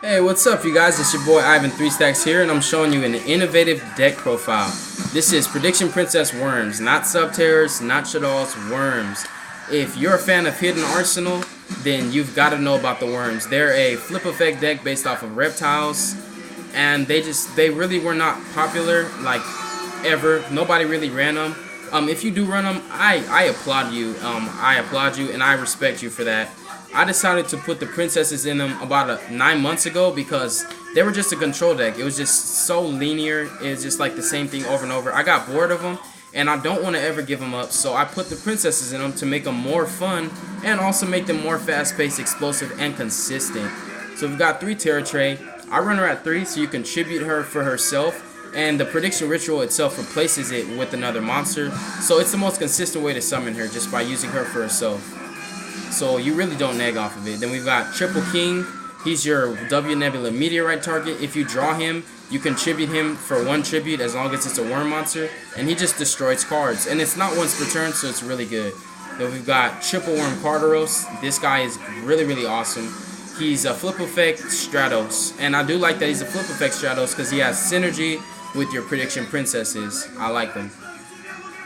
Hey, what's up, you guys? It's your boy Ivan 3 Stacks here, and I'm showing you an innovative deck profile. This is Prediction Princess Worms, not Subterrors, not Shaddolls, Worms. If you're a fan of Hidden Arsenal, then you've got to know about the Worms. They're a flip effect deck based off of reptiles, and they really were not popular, like, ever. Nobody really ran them. If you do run them, I applaud you. I applaud you, and I respect you for that. I decided to put the princesses in them about 9 months ago because they were just a control deck. It was just so linear. It was just like the same thing over and over. I got bored of them, and I don't want to ever give them up. So I put the princesses in them to make them more fun and also make them more fast-paced, explosive, and consistent. So we've got 3 Terra Tray. I run her at 3, so you can tribute her for herself. And the prediction ritual itself replaces it with another monster. So it's the most consistent way to summon her, just by using her for herself. So you really don't nag off of it. Then we've got Triple King. He's your W Nebula Meteorite target. If you draw him, you can tribute him for 1 tribute as long as it's a worm monster. And he just destroys cards. And it's not once per turn, so it's really good. Then we've got Triple Worm Carteros. This guy is really awesome. He's a flip effect Stratos. And I do like that he's a flip effect Stratos because he has synergy with your prediction princesses. I like them.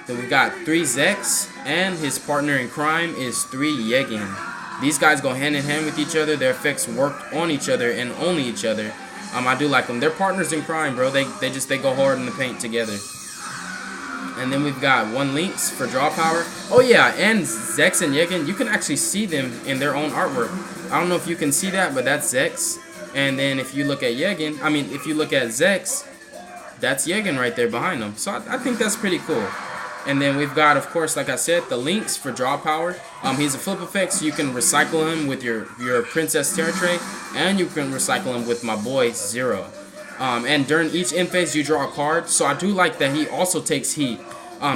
Then we've got 3 Zex, and his partner in crime is 3 Yegin. These guys go hand in hand with each other. Their effects work on each other and only each other. I do like them. They're partners in crime, bro. They go hard in the paint together. And then we've got 1 Lynx for draw power. Oh yeah, and Zex and Yegin, you can actually see them in their own artwork. I don't know if you can see that, but that's Zex. And then if you look at Yegin, if you look at Zex, that's Yegin right there behind them. So I think that's pretty cool. And then we've got, of course, like I said, the Lynx for draw power. He's a flip effect, so you can recycle him with your Princess Terra Tray, and you can recycle him with my boy Zero. And during each end phase, you draw a card. So I do like that he also takes heat.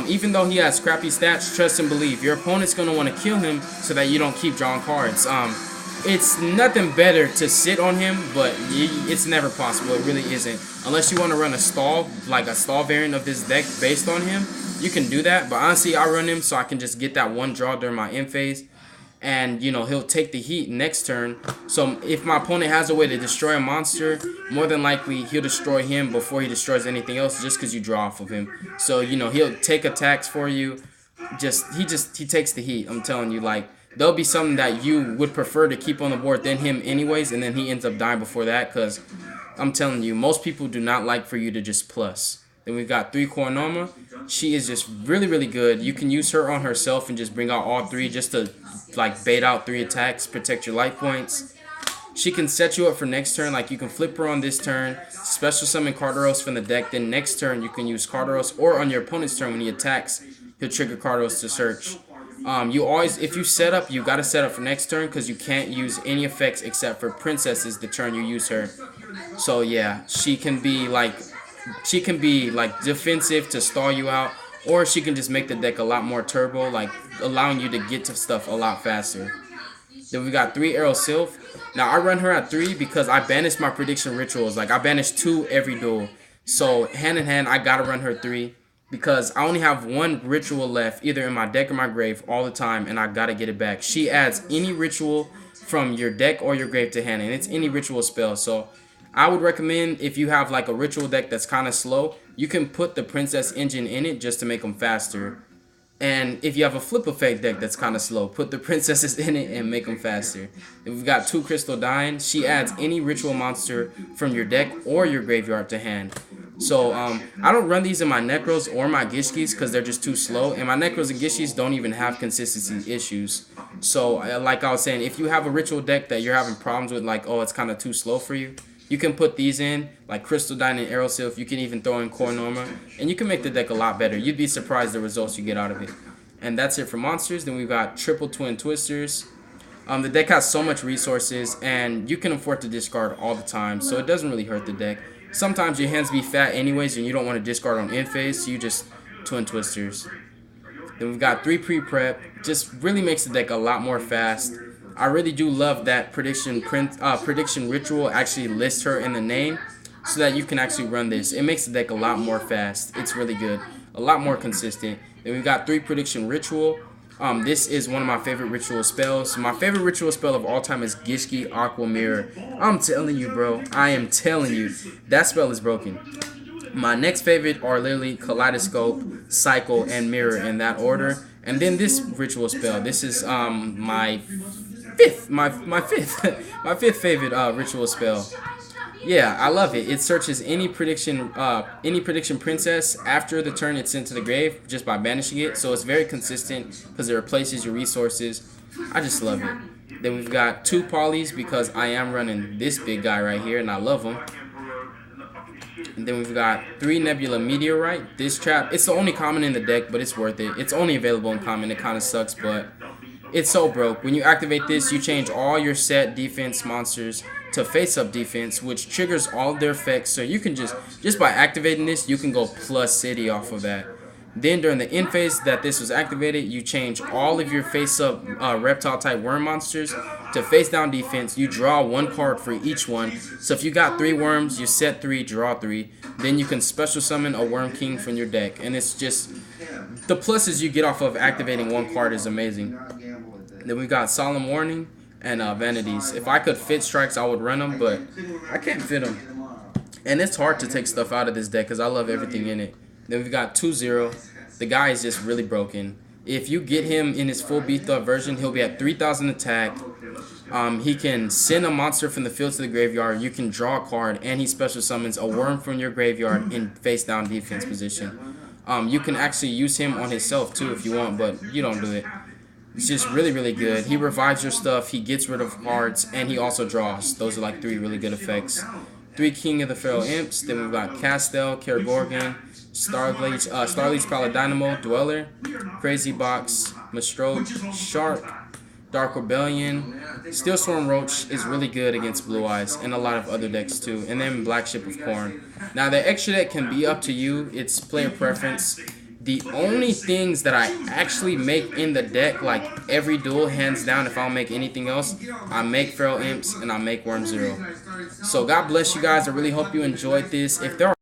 Even though he has crappy stats, trust and believe, your opponent's going to want to kill him so that you don't keep drawing cards. It's nothing better to sit on him, but it's never possible. It really isn't. Unless you want to run a stall, like a stall variant of this deck based on him, you can do that. But honestly, I run him so I can just get that 1 draw during my end phase. And, you know, he'll take the heat next turn. So if my opponent has a way to destroy a monster, more than likely he'll destroy him before he destroys anything else just because you draw off of him. So, you know, he'll take attacks for you. He takes the heat. I'm telling you, like, there'll be something that you would prefer to keep on the board than him anyways, and then he ends up dying before that, because I'm telling you, most people do not like for you to just plus. Then we've got 3 Kornoma. She is just really good. You can use her on herself and just bring out all 3 just to, like, bait out 3 attacks, protect your life points. She can set you up for next turn. Like, you can flip her on this turn, special summon Carteros from the deck, then next turn you can use Carteros, or on your opponent's turn when he attacks, he'll trigger Carteros to search. You always, if you set up, you gotta set up for next turn because you can't use any effects except for princesses the turn you use her. So yeah, she can be like defensive to stall you out, or she can just make the deck a lot more turbo, like allowing you to get to stuff a lot faster. Then we got 3 Arrow Sylph. Now I run her at 3 because I banished my prediction rituals. Like I banished 2 every duel. So hand in hand, I gotta run her 3. Because I only have 1 ritual left, either in my deck or my grave, all the time, and I gotta get it back. She adds any ritual from your deck or your grave to hand, and it's any ritual spell. So I would recommend, if you have like a ritual deck that's kind of slow, you can put the Princess Engine in it just to make them faster. And if you have a flip effect deck that's kind of slow, put the princesses in it and make them faster. Then we've got 2 Crystal Dying. She adds any ritual monster from your deck or your graveyard to hand. So I don't run these in my Necros or my Gishkis because they're just too slow. And my Necros and Gishkis don't even have consistency issues. So like I was saying, if you have a ritual deck that you're having problems with, like, oh, it's kind of too slow for you, you can put these in, like Crystal Dying and Arrow Sylph. You can even throw in Kornoma, and you can make the deck a lot better. You'd be surprised the results you get out of it. And that's it for monsters. Then we've got Triple Twin Twisters. The deck has so much resources, and you can afford to discard all the time, so it doesn't really hurt the deck. Sometimes your hands be fat anyways, and you don't want to discard on end phase, so you just Twin Twisters. Then we've got 3 Pre-Prep. Just really makes the deck a lot more fast. I really do love that prediction ritual actually lists her in the name so that you can actually run this. It makes the deck a lot more fast. It's really good. A lot more consistent. Then we've got 3 Prediction Ritual. This is one of my favorite ritual spells. My favorite ritual spell of all time is Gishki Aqua Mirror. I'm telling you, bro. I am telling you. That spell is broken. My next favorite are literally Kaleidoscope, Cycle, and Mirror in that order. And then this ritual spell. This is my fifth my fifth favorite ritual spell. Yeah, I love it. It searches any prediction princess after the turn it's sent to the grave just by banishing it. So it's very consistent because it replaces your resources. I just love it. Then we've got 2 polys because I am running this big guy right here and I love him. And then we've got 3 Nebula Meteorite. This trap, it's the only common in the deck, but it's worth it. It's only available in common. It kind of sucks, but it's so broke. When you activate this, you change all your set defense monsters to face-up defense, which triggers all of their effects. So you can just by activating this, you can go plus city off of that. Then during the end phase that this was activated, you change all of your face-up reptile-type worm monsters to face-down defense. You draw 1 card for each one. So if you got 3 worms, you set 3, draw 3. Then you can special summon a Worm King from your deck. And it's just, the pluses you get off of activating 1 card is amazing. Then we got Solemn Warning and Vanities. If I could fit strikes, I would run them, but I can't fit them. And it's hard to take stuff out of this deck because I love everything in it. Then we've got 2-0. The guy is just really broken. If you get him in his full beefed up version, he'll be at 3,000 attack. He can send a monster from the field to the graveyard. You can draw a card, and he special summons a worm from your graveyard in face down defense position. You can actually use him on himself too if you want, but you don't do it. It's just really, really good. He revives your stuff, he gets rid of cards, and he also draws. Those are like 3 really good effects. 3 King of the Feral Imps. Then we've got Castel, Kergorgon, Starleech Paladynamo, Dweller, Crazy Box, Mastrobe, Shark, Dark Rebellion. Steel Storm Roach is really good against Blue Eyes and a lot of other decks too. And then Black Ship of Corn. Now the extra deck can be up to you. It's player preference. The only things that I actually make in the deck, like every duel, hands down, if I don't make anything else, I make Feral Imps and I make Worm Zero. So God bless you guys. I really hope you enjoyed this. If there are